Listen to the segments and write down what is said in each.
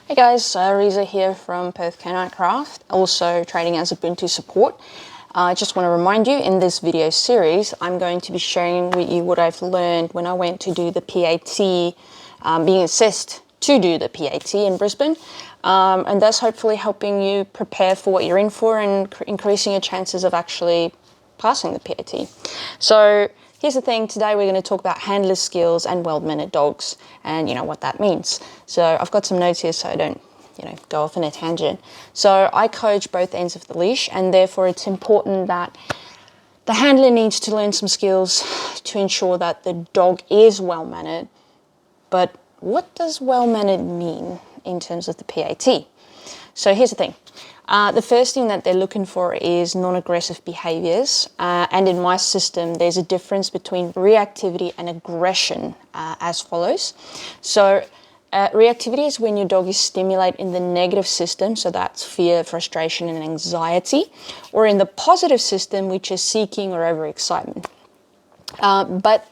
Hey guys, Riza here from Perth Canine Craft, also trading as Ubuntu support. I just want to remind you, in this video series, I'm going to be sharing with you what I've learned when I went to do the PAT, being assessed to do the PAT in Brisbane, and thus hopefully helping you prepare for what you're in for and increasing your chances of actually passing the PAT. So here's the thing, today we're going to talk about handler skills and well-mannered dogs and what that means. So I've got some notes here so I don't go off on a tangent. So I coach both ends of the leash, and therefore it's important that the handler needs to learn some skills to ensure that the dog is well-mannered. But what does well-mannered mean in terms of the PAT? So here's the thing. The first thing that they're looking for is non-aggressive behaviors. And in my system, there's a difference between reactivity and aggression as follows. So reactivity is when your dog is stimulated in the negative system, so that's fear, frustration, and anxiety, or in the positive system, which is seeking or overexcitement. But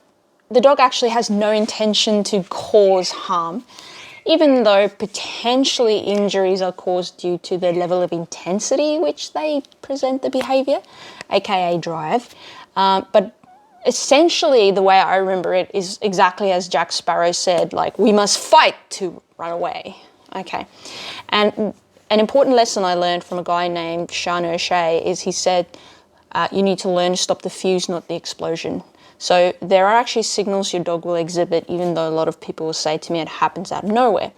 the dog actually has no intention to cause harm, even though potentially injuries are caused due to the level of intensity which they present the behavior, aka drive. But essentially, the way I remember it is exactly as Jack Sparrow said, like, we must fight to run away. Okay. And an important lesson I learned from a guy named Sean O'Shea is he said, you need to learn to stop the fuse, not the explosion. So there are actually signals your dog will exhibit, even though a lot of people will say to me it happens out of nowhere.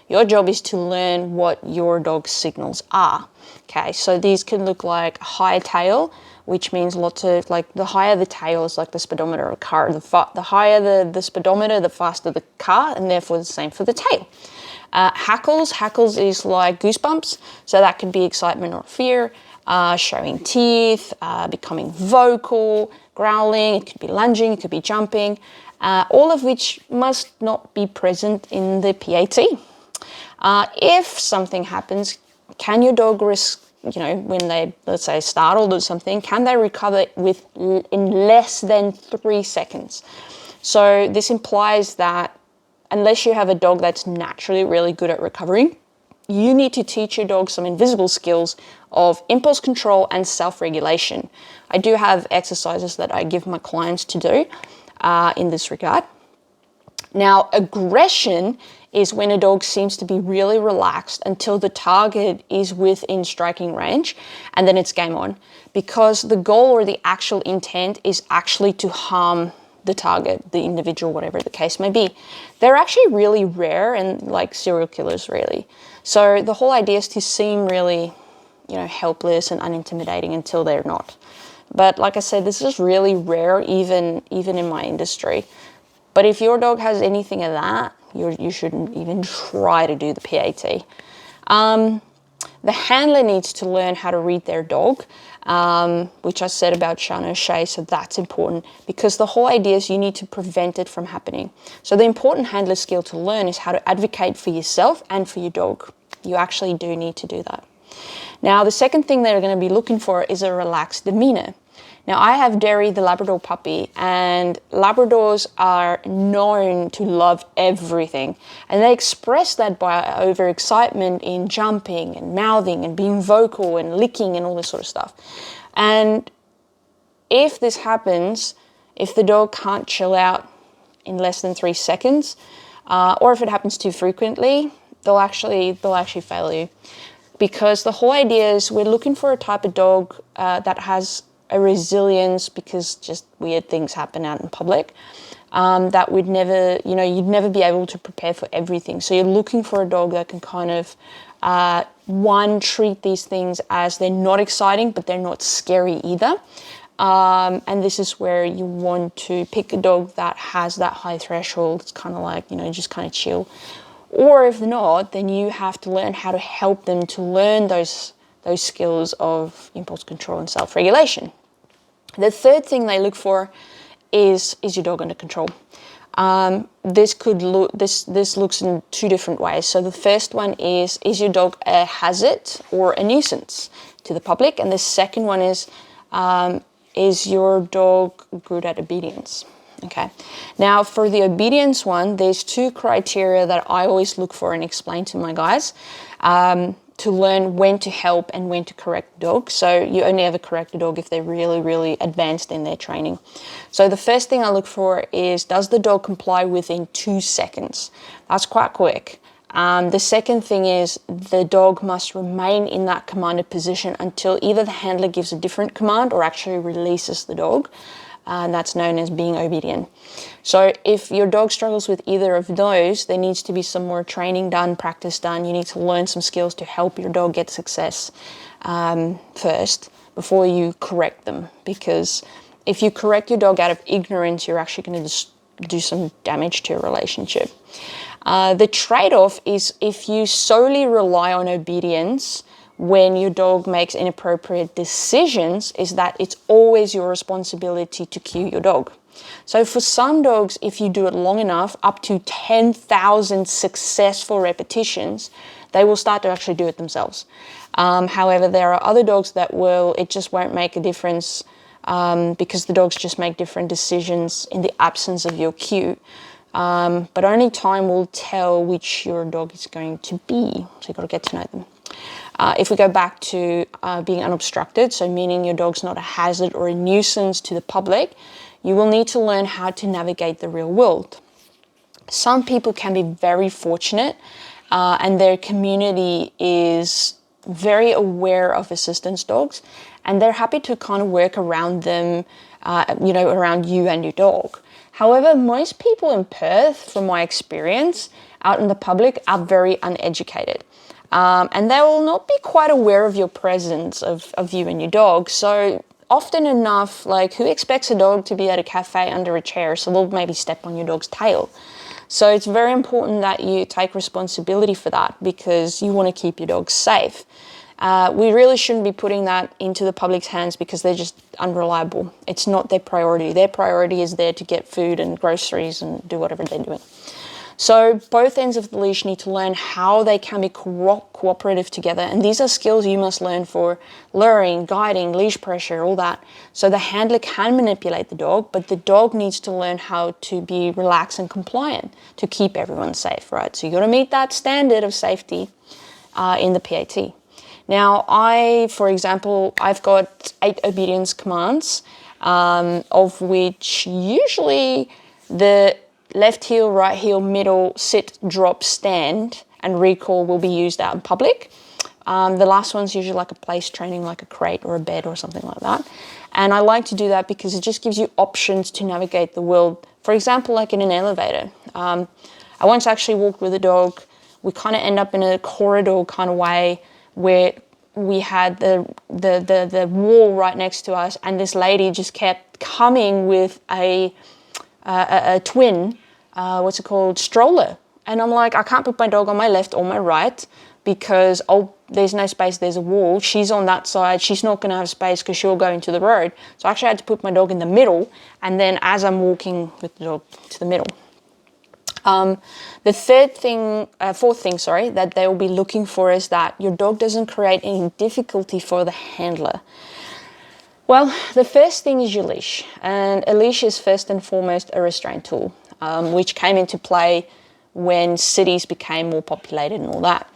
Your job is to learn what your dog's signals are. Okay, so these can look like high tail, which means lots of, like, the higher the tail is like the speedometer of a car. The higher the speedometer, the faster the car, and therefore the same for the tail. Hackles is like goosebumps, so that could be excitement or fear, showing teeth, becoming vocal, growling, it could be lunging, it could be jumping, all of which must not be present in the PAT. If something happens, can your dog risk, when they, let's say, startled or something, can they recover in less than 3 seconds? So this implies that unless you have a dog that's naturally really good at recovering, you need to teach your dog some invisible skills of impulse control and self-regulation. I do have exercises that I give my clients to do in this regard. Now, aggression is when a dog seems to be really relaxed until the target is within striking range, and then it's game on, because the goal or the actual intent is actually to harm the target, the individual, whatever the case may be. They're actually really rare, and like serial killers, really. So the whole idea is to seem really, helpless and unintimidating until they're not. But like I said, this is really rare, even in my industry. But if your dog has anything of that, you shouldn't even try to do the PAT. The handler needs to learn how to read their dog, which I said about Sean O'Shea, so that's important, because the whole idea is you need to prevent it from happening. So the important handler skill to learn is how to advocate for yourself and for your dog. You actually do need to do that. Now, the second thing they're going to be looking for is a relaxed demeanor. Now, I have Derry, the Labrador puppy, and Labradors are known to love everything. And they express that by overexcitement in jumping and mouthing and being vocal and licking and all this sort of stuff. And if this happens, if the dog can't chill out in less than 3 seconds, or if it happens too frequently, they'll actually fail you. Because the whole idea is we're looking for a type of dog that has a resilience, because just weird things happen out in public, that would never, you'd never be able to prepare for everything. So you're looking for a dog that can kind of, treat these things as they're not exciting, but they're not scary either. And this is where you want to pick a dog that has that high threshold. It's kind of like, just kind of chill. Or if not, then you have to learn how to help them to learn those skills of impulse control and self-regulation. The third thing they look for is your dog under control. This looks in 2 different ways. So the first one is your dog a hazard or a nuisance to the public? And the second one is your dog good at obedience? Okay. Now for the obedience one, there's 2 criteria that I always look for and explain to my guys to learn when to help and when to correct the dog. So you only ever correct a dog if they're really, really advanced in their training. So the first thing I look for is, does the dog comply within 2 seconds? That's quite quick. The second thing is the dog must remain in that commanded position until either the handler gives a different command or actually releases the dog. And that's known as being obedient. So if your dog struggles with either of those, there needs to be some more training done, practice done. You need to learn some skills to help your dog get success first before you correct them. Because if you correct your dog out of ignorance, you're actually going to do some damage to your relationship. The trade-off is if you solely rely on obedience when your dog makes inappropriate decisions, is that it's always your responsibility to cue your dog. So for some dogs, if you do it long enough, up to 10,000 successful repetitions, they will start to actually do it themselves. However, there are other dogs that it just won't make a difference because the dogs just make different decisions in the absence of your cue. But only time will tell which your dog is going to be. So you've got to get to know them. If we go back to being unobstructed, so meaning your dog's not a hazard or a nuisance to the public, you will need to learn how to navigate the real world. Some people can be very fortunate and their community is very aware of assistance dogs and they're happy to kind of work around them, around you and your dog. However, most people in Perth, from my experience, out in the public are very uneducated. And they will not be quite aware of your presence of you and your dog. So often enough, like, who expects a dog to be at a cafe under a chair? So they'll maybe step on your dog's tail. So it's very important that you take responsibility for that because you want to keep your dog safe. We really shouldn't be putting that into the public's hands because they're just unreliable. It's not their priority. Their priority is there to get food and groceries and do whatever they're doing. So both ends of the leash need to learn how they can be cooperative together. And these are skills you must learn for luring, guiding, leash pressure, all that. So the handler can manipulate the dog, but the dog needs to learn how to be relaxed and compliant to keep everyone safe, right? So you got to meet that standard of safety in the PAT. Now, for example, I've got 8 obedience commands, of which usually the left heel, right heel, middle, sit, drop, stand, and recall will be used out in public. The last one's usually like a place training, like a crate or a bed or something like that. And I like to do that because it just gives you options to navigate the world. For example, like in an elevator. I once actually walked with a dog. We kind of end up in a corridor kind of way where we had the wall right next to us, and this lady just kept coming with a twin, stroller. And I'm like, I can't put my dog on my left or my right because, there's no space, there's a wall. She's on that side. She's not going to have space because she'll go into the road. So I actually had to put my dog in the middle, and then as I'm walking with the dog to the middle. The fourth thing, that they will be looking for is that your dog doesn't create any difficulty for the handler. Well, the first thing is your leash, and a leash is first and foremost a restraint tool, which came into play when cities became more populated and all that.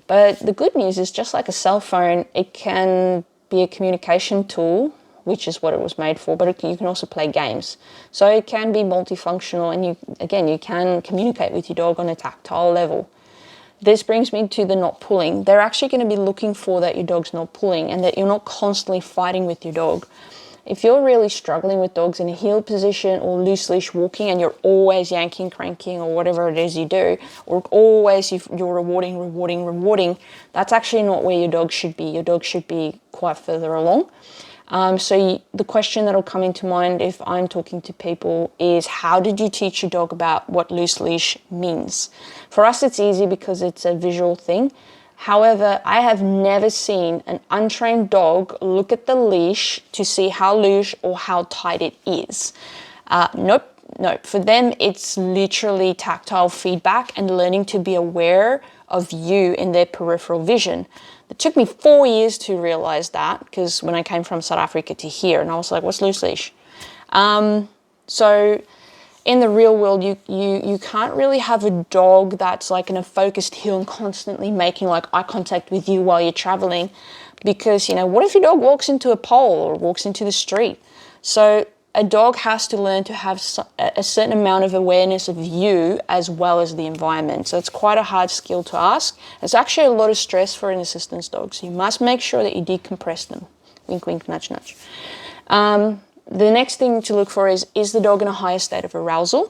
But the good news is, just like a cell phone, it can be a communication tool, which is what it was made for, but you can also play games. So it can be multifunctional, and you can communicate with your dog on a tactile level. This brings me to the not pulling. They're actually going to be looking for that your dog's not pulling and that you're not constantly fighting with your dog. If you're really struggling with dogs in a heel position or loose leash walking and you're always yanking, cranking, or whatever it is you do, or always you're rewarding, that's actually not where your dog should be. Your dog should be quite further along. The question that'll come into mind if I'm talking to people is, how did you teach your dog about what loose leash means? For us, it's easy because it's a visual thing. However, I have never seen an untrained dog look at the leash to see how loose or how tight it is. Nope. For them, it's literally tactile feedback and learning to be aware of you in their peripheral vision. It took me 4 years to realize that, because when I came from South Africa to here, and I was like, what's loose leash? So in the real world, you can't really have a dog that's like in a focused hill and constantly making like eye contact with you while you're traveling, because, you know, what if your dog walks into a pole or walks into the street? So a dog has to learn to have a certain amount of awareness of you as well as the environment. So it's quite a hard skill to ask. It's actually a lot of stress for an assistance dog. So you must make sure that you decompress them. Wink, wink, nudge, nudge. The next thing to look for is the dog in a higher state of arousal?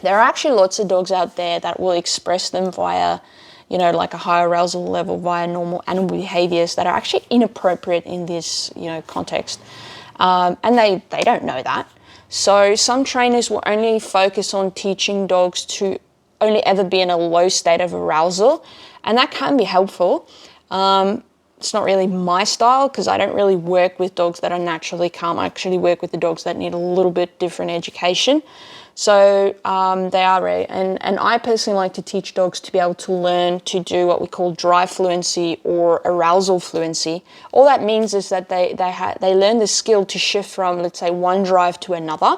There are actually lots of dogs out there that will express them via, you know, like a higher arousal level via normal animal behaviors that are actually inappropriate in this, you know, context. And they don't know that. So some trainers will only focus on teaching dogs to only ever be in a low state of arousal, and that can be helpful. It's not really my style because I don't really work with dogs that are naturally calm. I actually work with the dogs that need a little bit different education. So they are rare. And I personally like to teach dogs to be able to learn to do what we call drive fluency or arousal fluency. All that means is that they learn the skill to shift from, let's say, one drive to another,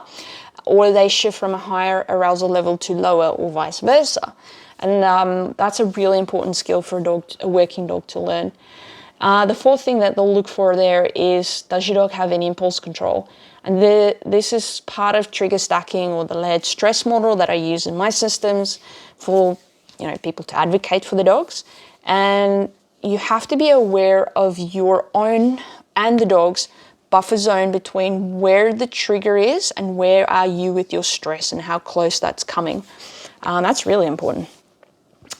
or they shift from a higher arousal level to lower, or vice versa. And that's a really important skill for a working dog to learn. The fourth thing that they'll look for there is, does your dog have any impulse control? And this is part of trigger stacking or the layered stress model that I use in my systems for, you know, people to advocate for the dogs. And you have to be aware of your own and the dog's buffer zone between where the trigger is and where are you with your stress and how close that's coming. That's really important.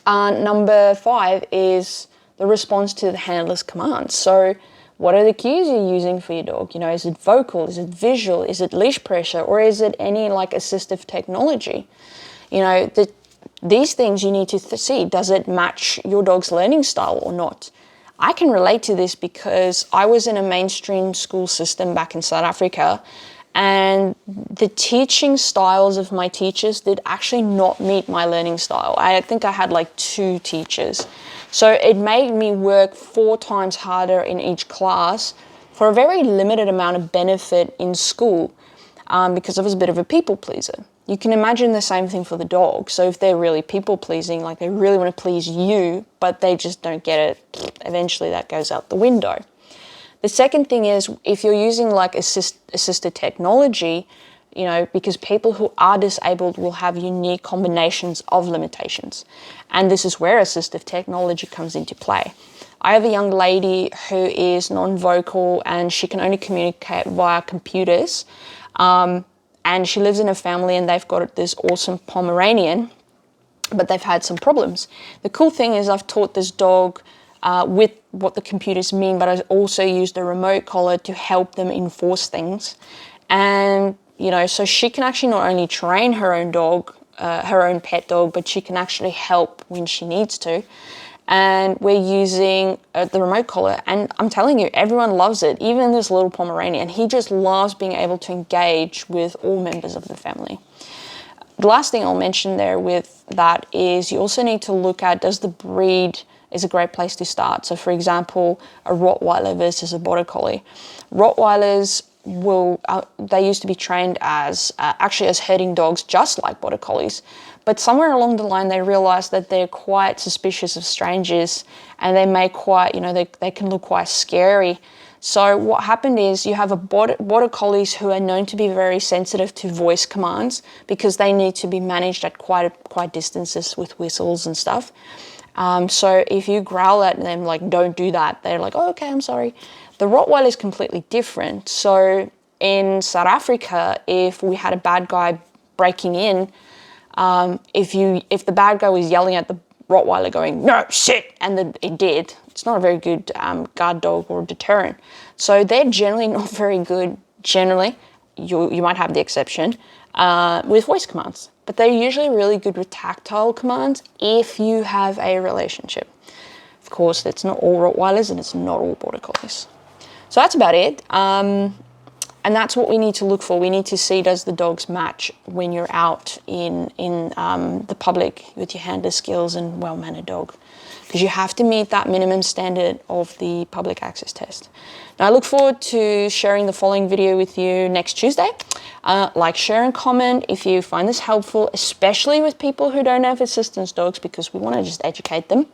Number 5 is the response to the handler's commands. So what are the cues you're using for your dog? You know, is it vocal? Is it visual? Is it leash pressure? Or is it any like assistive technology? You know, these things you need to see. Does it match your dog's learning style or not? I can relate to this because I was in a mainstream school system back in South Africa, and the teaching styles of my teachers did actually not meet my learning style. I think I had like 2 teachers. So it made me work 4 times harder in each class for a very limited amount of benefit in school, because I was a bit of a people pleaser. You can imagine the same thing for the dog. So if they're really people pleasing, like they really want to please you, but they just don't get it, eventually that goes out the window. The second thing is, if you're using like assisted technology, you know, because people who are disabled will have unique combinations of limitations. And this is where assistive technology comes into play. I have a young lady who is non-vocal and she can only communicate via computers. And she lives in a family and they've got this awesome Pomeranian, but they've had some problems. The cool thing is I've taught this dog with what the computers mean, but I also use the remote collar to help them enforce things. And, you know, so she can actually not only train her own dog, her own pet dog, but she can actually help when she needs to. And we're using the remote collar, and I'm telling you, everyone loves it. Even this little Pomeranian, he just loves being able to engage with all members of the family. The last thing I'll mention there with that is you also need to look at, does the breed is a great place to start. So for example, a Rottweiler versus a Border Collie. Rottweilers they used to be trained as actually as herding dogs, just like Border Collies. But somewhere along the line, they realized that they're quite suspicious of strangers, and they may quite, you know, they can look quite scary. So what happened is you have a Border Collies who are known to be very sensitive to voice commands because they need to be managed at quite distances with whistles and stuff. So if you growl at them, like, don't do that, they're like, oh, okay, I'm sorry. The Rottweiler is completely different. So in South Africa, if we had a bad guy breaking in, if the bad guy was yelling at the Rottweiler going, no, shit, and then it did, it's not a very good guard dog or deterrent. So they're generally not very good, generally, you might have the exception, with voice commands. But they're usually really good with tactile commands if you have a relationship. Of course, it's not all Rottweilers and it's not all Border Collies. So that's about it. And that's what we need to look for. We need to see, does the dogs match when you're out in the public with your handler skills and well-mannered dog. because you have to meet that minimum standard of the public access test. Now, I look forward to sharing the following video with you next Tuesday. Like, share, and comment if you find this helpful, especially with people who don't have assistance dogs, because we want to just educate them.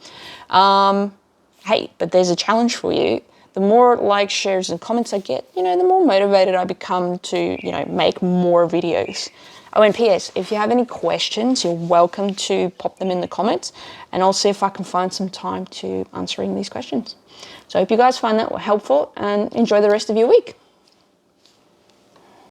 Hey, but there's a challenge for you. The more likes, shares, and comments I get, the more motivated I become to, make more videos. Oh, and P.S., if you have any questions, you're welcome to pop them in the comments, and I'll see if I can find some time to answering these questions. So I hope you guys find that helpful, and enjoy the rest of your week.